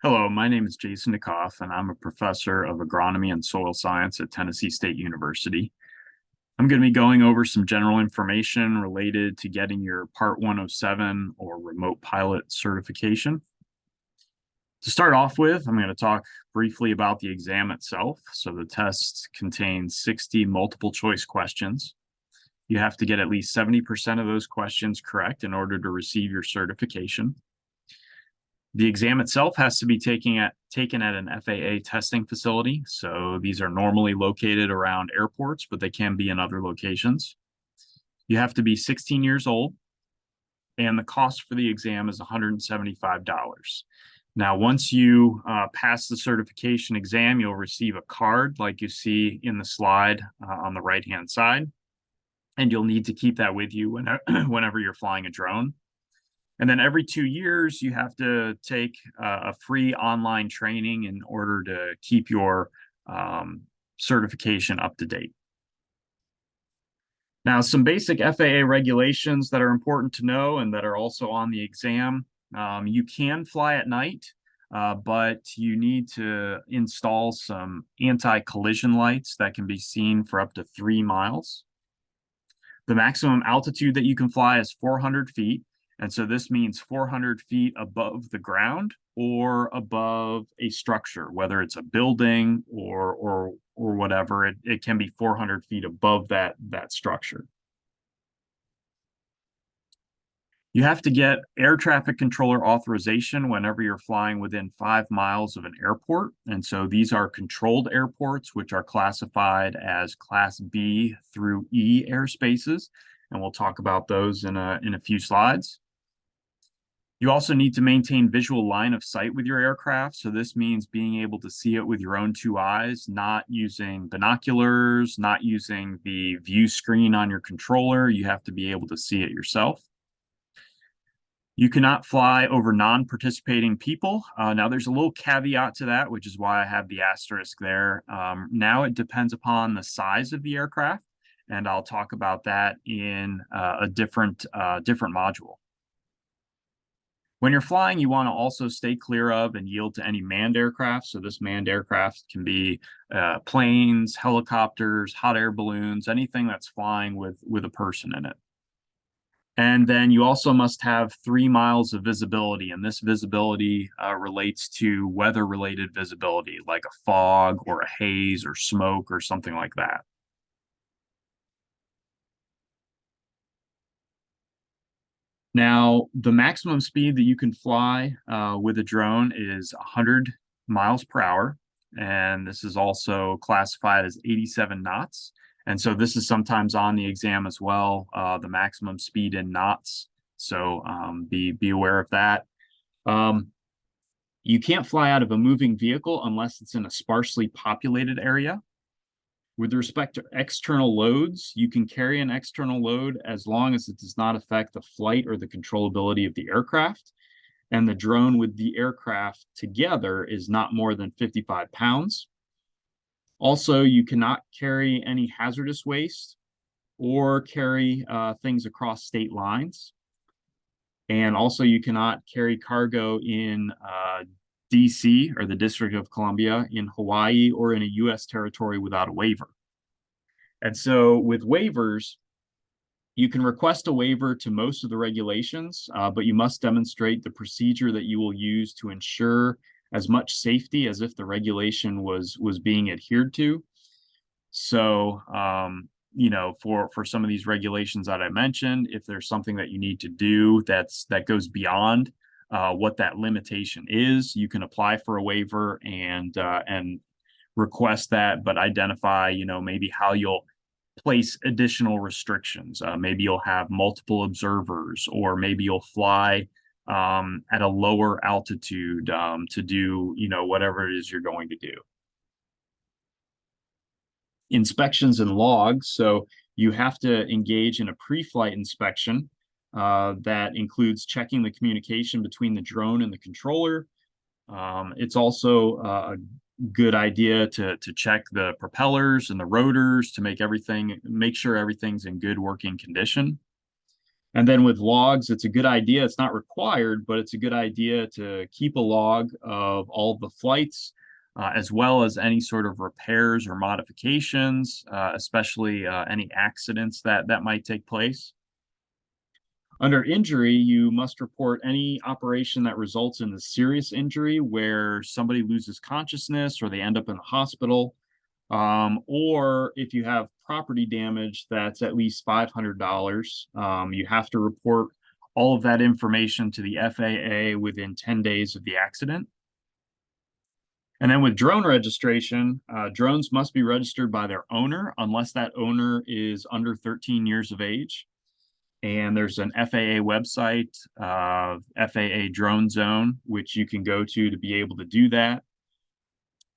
Hello, my name is Jason Nikoff, and I'm a professor of agronomy and soil science at Tennessee State University. I'm going to be going over some general information related to getting your Part 107 or remote pilot certification. To start off with, I'm going to talk briefly about the exam itself. So the test contains 60 multiple choice questions. You have to get at least 70% of those questions correct in order to receive your certification. The exam itself has to be taken at an FAA testing facility. So these are normally located around airports, but they can be in other locations. You have to be 16 years old, and the cost for the exam is $175. Now, once you pass the certification exam, you'll receive a card like you see in the slide on the right-hand side, and you'll need to keep that with you whenever you're flying a drone. And then every 2 years, you have to take a free online training in order to keep your certification up to date. Now, some basic FAA regulations that are important to know and that are also on the exam. You can fly at night, but you need to install some anti-collision lights that can be seen for up to 3 miles. The maximum altitude that you can fly is 400 feet. And so this means 400 feet above the ground or above a structure, whether it's a building or whatever. It can be 400 feet above that structure. You have to get air traffic controller authorization whenever you're flying within 5 miles of an airport. And so these are controlled airports, which are classified as Class B through E airspaces. And we'll talk about those in a few slides. You also need to maintain visual line of sight with your aircraft. So this means being able to see it with your own 2 eyes, not using binoculars, not using the view screen on your controller. You have to be able to see it yourself. You cannot fly over non-participating people. Now, there's a little caveat to that, which is why I have the asterisk there. Now it depends upon the size of the aircraft, and I'll talk about that in a different module. When you're flying, you want to also stay clear of and yield to any manned aircraft. So this manned aircraft can be planes, helicopters, hot air balloons, anything that's flying with a person in it. And then you also must have 3 miles of visibility. And this visibility relates to weather-related visibility, like a fog or a haze or smoke or something like that. Now, the maximum speed that you can fly with a drone is 100 miles per hour. And this is also classified as 87 knots. And so this is sometimes on the exam as well, the maximum speed in knots. So be aware of that. You can't fly out of a moving vehicle unless it's in a sparsely populated area. With respect to external loads, you can carry an external load as long as it does not affect the flight or the controllability of the aircraft. And the drone with the aircraft together is not more than 55 pounds. Also, you cannot carry any hazardous waste or carry things across state lines. And also, you cannot carry cargo in DC, or the District of Columbia, in Hawaii, or in a US territory without a waiver. And so with waivers, you can request a waiver to most of the regulations, but you must demonstrate the procedure that you will use to ensure as much safety as if the regulation was being adhered to. So, you know, for some of these regulations that I mentioned, if there's something that you need to do that goes beyond what that limitation is, you can apply for a waiver and request that, but identify, you know, maybe how you'll place additional restrictions. Maybe you'll have multiple observers, or maybe you'll fly at a lower altitude to do, you know, whatever it is you're going to do. Inspections and logs. So you have to engage in a pre-flight inspection that includes checking the communication between the drone and the controller. It's also a good idea to check the propellers and the rotors to make sure everything's in good working condition. And then with logs, it's a good idea. It's not required, but it's a good idea to keep a log of all of the flights, as well as any sort of repairs or modifications, especially any accidents that might take place. Under injury, you must report any operation that results in a serious injury where somebody loses consciousness or they end up in the hospital. Or if you have property damage that's at least $500, you have to report all of that information to the FAA within 10 days of the accident. And then with drone registration, drones must be registered by their owner unless that owner is under 13 years of age. And there's an FAA website, FAA Drone Zone, which you can go to be able to do that.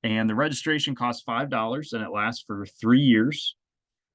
And the registration costs $5 and it lasts for 3 years.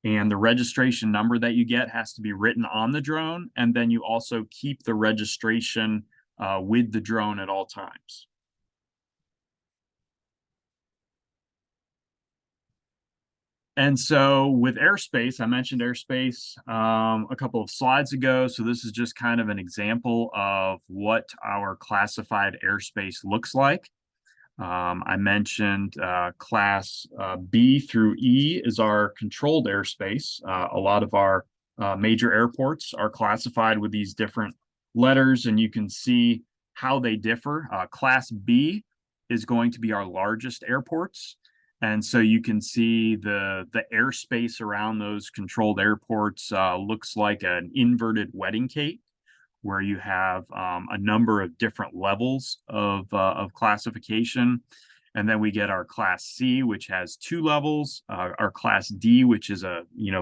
And the registration number that you get has to be written on the drone. And then you also keep the registration with the drone at all times. And so with airspace, I mentioned airspace a couple of slides ago. So this is just kind of an example of what our classified airspace looks like. I mentioned class B through E is our controlled airspace. A lot of our major airports are classified with these different letters, and you can see how they differ. Class B is going to be our largest airports. And so you can see the airspace around those controlled airports looks like an inverted wedding cake, where you have a number of different levels of classification. And then we get our Class C, which has 2 levels, our Class D, which is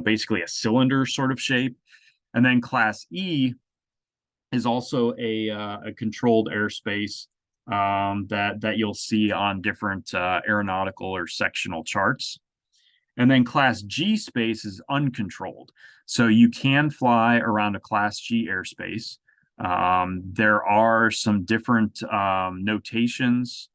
basically a cylinder sort of shape. And then Class E is also a controlled airspace that you'll see on different aeronautical or sectional charts. And then Class G space is uncontrolled. So you can fly around a Class G airspace. There are some different notations,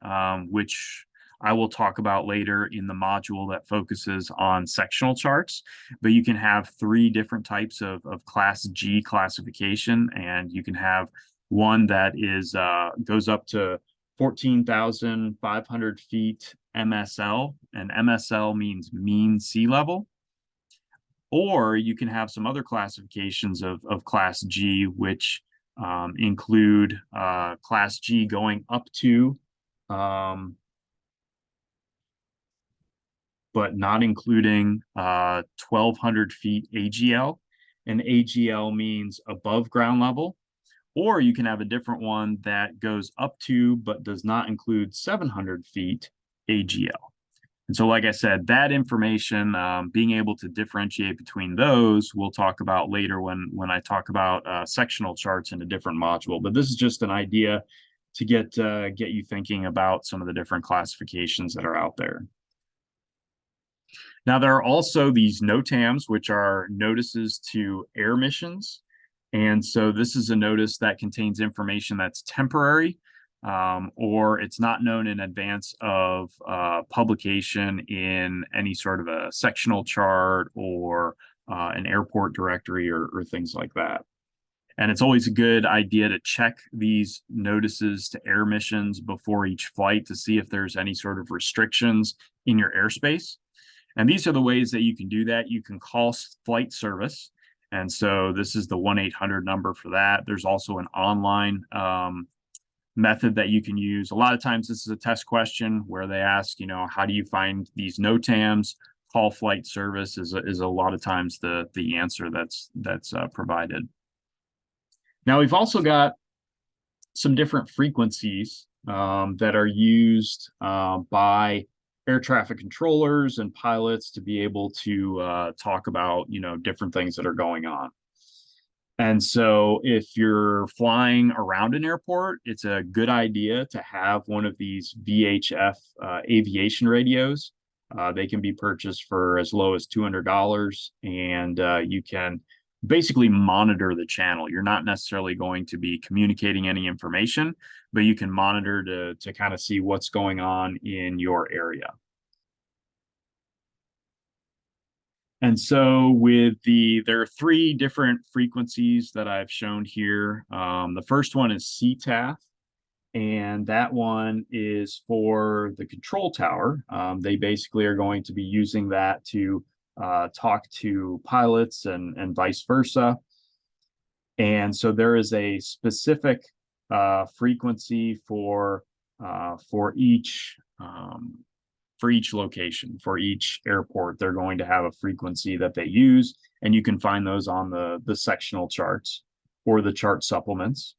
which I will talk about later in the module that focuses on sectional charts. But you can have 3 different types of Class G classification, and you can have one that is goes up to 14,500 feet MSL, and MSL means mean sea level. Or you can have some other classifications of Class G, which include Class G going up to, but not including 1,200 feet AGL. And AGL means above ground level. Or you can have a different one that goes up to, but does not include 700 feet AGL. And so, like I said, that information, being able to differentiate between those, we'll talk about later when I talk about sectional charts in a different module. But this is just an idea to get you thinking about some of the different classifications that are out there. Now, there are also these NOTAMs, which are notices to air missions. And so this is a notice that contains information that's temporary, or it's not known in advance of publication in any sort of a sectional chart or an airport directory or things like that. And it's always a good idea to check these notices to air missions before each flight to see if there's any sort of restrictions in your airspace. And these are the ways that you can do that. You can call flight service. And so this is the 1-800 number for that. There's also an online method that you can use. A lot of times this is a test question where they ask, how do you find these NOTAMs? Call flight service is a lot of times the answer that's provided. Now we've also got some different frequencies that are used by air traffic controllers and pilots to be able to talk about, different things that are going on. And so if you're flying around an airport, it's a good idea to have one of these VHF aviation radios. They can be purchased for as low as $200, and you can basically monitor the channel. You're not necessarily going to be communicating any information, but you can monitor to kind of see what's going on in your area. And so there are three different frequencies that I've shown here. The first one is CTAF, and that one is for the control tower. They basically are going to be using that to talk to pilots and vice versa. And so there is a specific frequency for each location, for each airport. They're going to have a frequency that they use, and you can find those on the sectional charts or the chart supplements.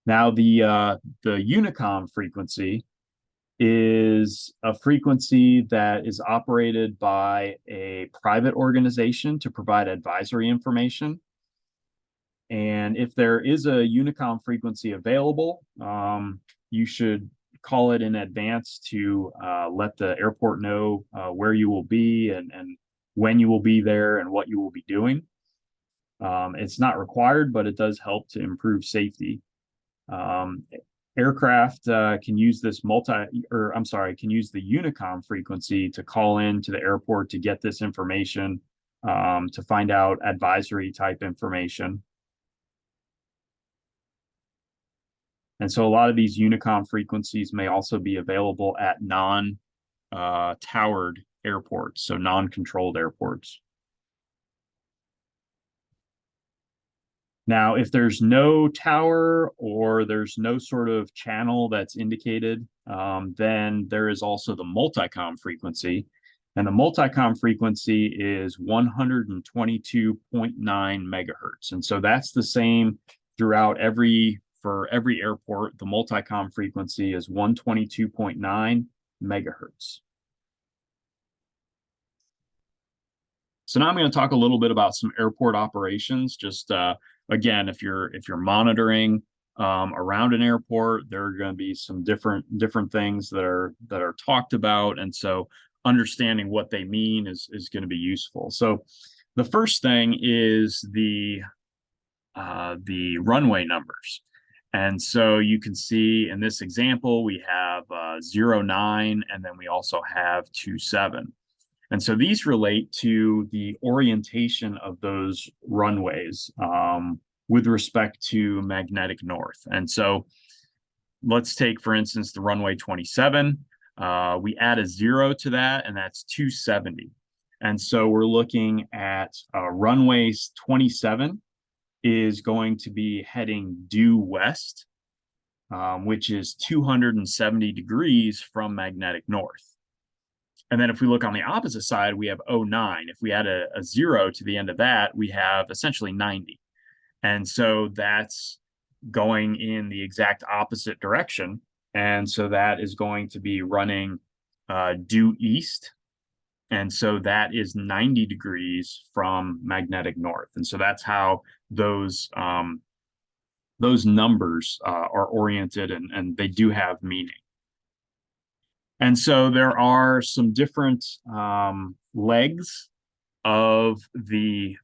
Now, the Unicom frequency is a frequency that is operated by a private organization to provide advisory information. And if there is a Unicom frequency available, you should call it in advance to let the airport know where you will be and when you will be there and what you will be doing. It's not required, but it does help to improve safety. Aircraft can use this can use the Unicom frequency to call in to the airport to get this information, to find out advisory type information. And so a lot of these Unicom frequencies may also be available at non-towered airports, so non-controlled airports. Now, if there's no tower or there's no sort of channel that's indicated, then there is also the multicom frequency. And the multicom frequency is 122.9 megahertz. And so that's the same throughout for every airport. The multicom frequency is 122.9 megahertz. So now I'm going to talk a little bit about some airport operations. Just again, if you're monitoring around an airport, there are going to be some different things that are talked about, and so understanding what they mean is going to be useful. So the first thing is the runway numbers. And so you can see in this example, we have 09, and then we also have 27. And so these relate to the orientation of those runways with respect to magnetic north. And so let's take, for instance, the runway 27. We add a 0 to that, and that's 270. And so we're looking at runway 27 is going to be heading due west, which is 270 degrees from magnetic north. And then if we look on the opposite side, we have 09. If we add a 0 to the end of that, we have essentially 90. And so that's going in the exact opposite direction. And so that is going to be running due east. And so that is 90 degrees from magnetic north. And so that's how those numbers are oriented, and they do have meaning. And so there are some different legs of the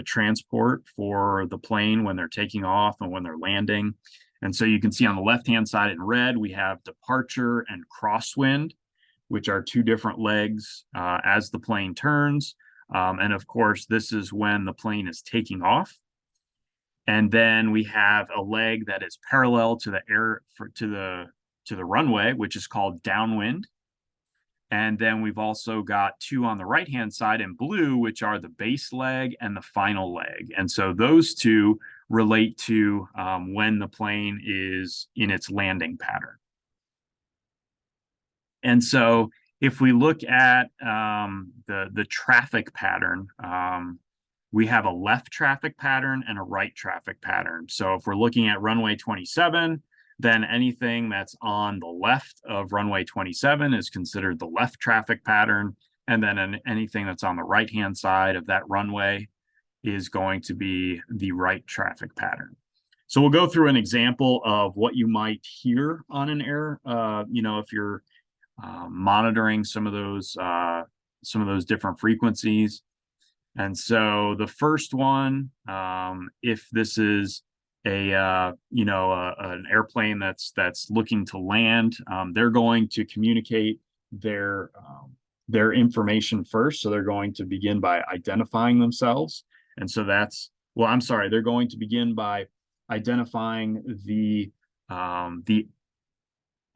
transport for the plane when they're taking off and when they're landing. And so you can see on the left-hand side in red, we have departure and crosswind, which are two different legs as the plane turns. And of course, this is when the plane is taking off. And then we have a leg that is parallel to the runway, which is called downwind. And then we've also got two on the right-hand side in blue, which are the base leg and the final leg. And so those two relate to when the plane is in its landing pattern. And so if we look at the traffic pattern, we have a left traffic pattern and a right traffic pattern. So if we're looking at runway 27, then anything that's on the left of runway 27 is considered the left traffic pattern. And then anything that's on the right-hand side of that runway is going to be the right traffic pattern. So we'll go through an example of what you might hear on an air, if you're monitoring some of those different frequencies. And so the first one, if this is an airplane that's looking to land. They're going to communicate their information first. So they're going to begin by identifying themselves. And so I'm sorry, they're going to begin by identifying the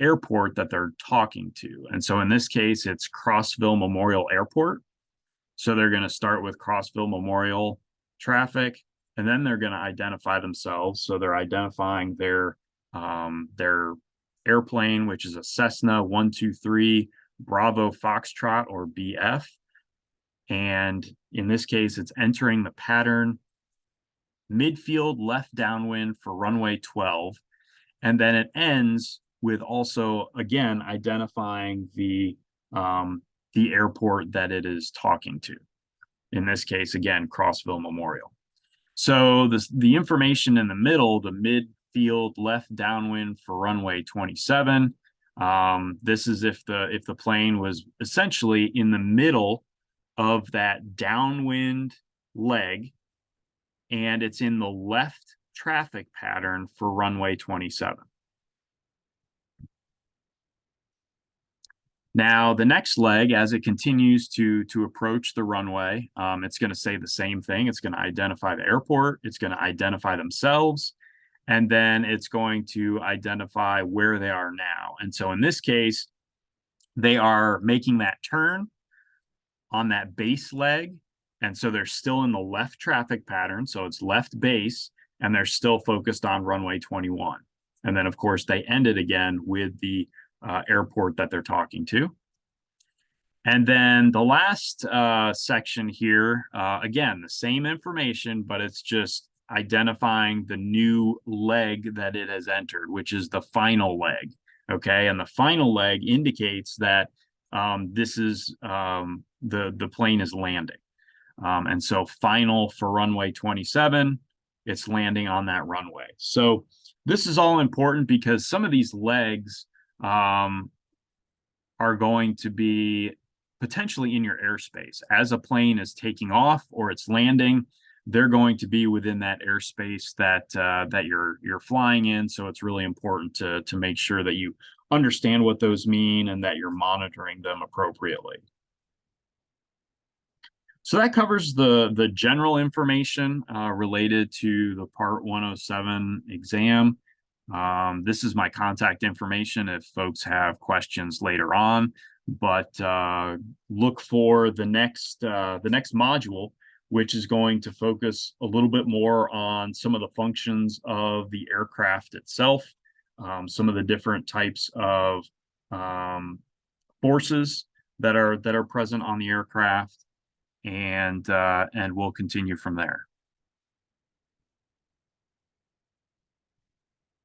airport that they're talking to. And so in this case, it's Crossville Memorial Airport. So they're going to start with Crossville Memorial traffic, and then they're going to identify themselves. So they're identifying their airplane, which is a Cessna 123 Bravo Foxtrot, or BF. And in this case, it's entering the pattern midfield left downwind for runway 12. And then it ends with also, again, identifying the airport that it is talking to. In this case, again, Crossville Memorial. So the information in the middle, the midfield left downwind for runway 27. This is if the plane was essentially in the middle of that downwind leg, and it's in the left traffic pattern for runway 27. Now, the next leg, as it continues to approach the runway, it's going to say the same thing. It's going to identify the airport. It's going to identify themselves. And then it's going to identify where they are now. And so in this case, they are making that turn on that base leg. And so they're still in the left traffic pattern. So it's left base, and they're still focused on runway 21. And then, of course, they end it again with the airport that they're talking to. And then the last section here, again, the same information, but it's just identifying the new leg that it has entered, which is the final leg. Okay, and the final leg indicates that this is the plane is landing. And so final for runway 27, it's landing on that runway. So this is all important because some of these legs are going to be potentially in your airspace. As a plane is taking off or it's landing, they're going to be within that airspace that you're flying in. So it's really important to make sure that you understand what those mean and that you're monitoring them appropriately. So that covers the general information related to the Part 107 exam. This is my contact information if folks have questions later on, but look for the next module, which is going to focus a little bit more on some of the functions of the aircraft itself, some of the different types of forces that are present on the aircraft, and we'll continue from there.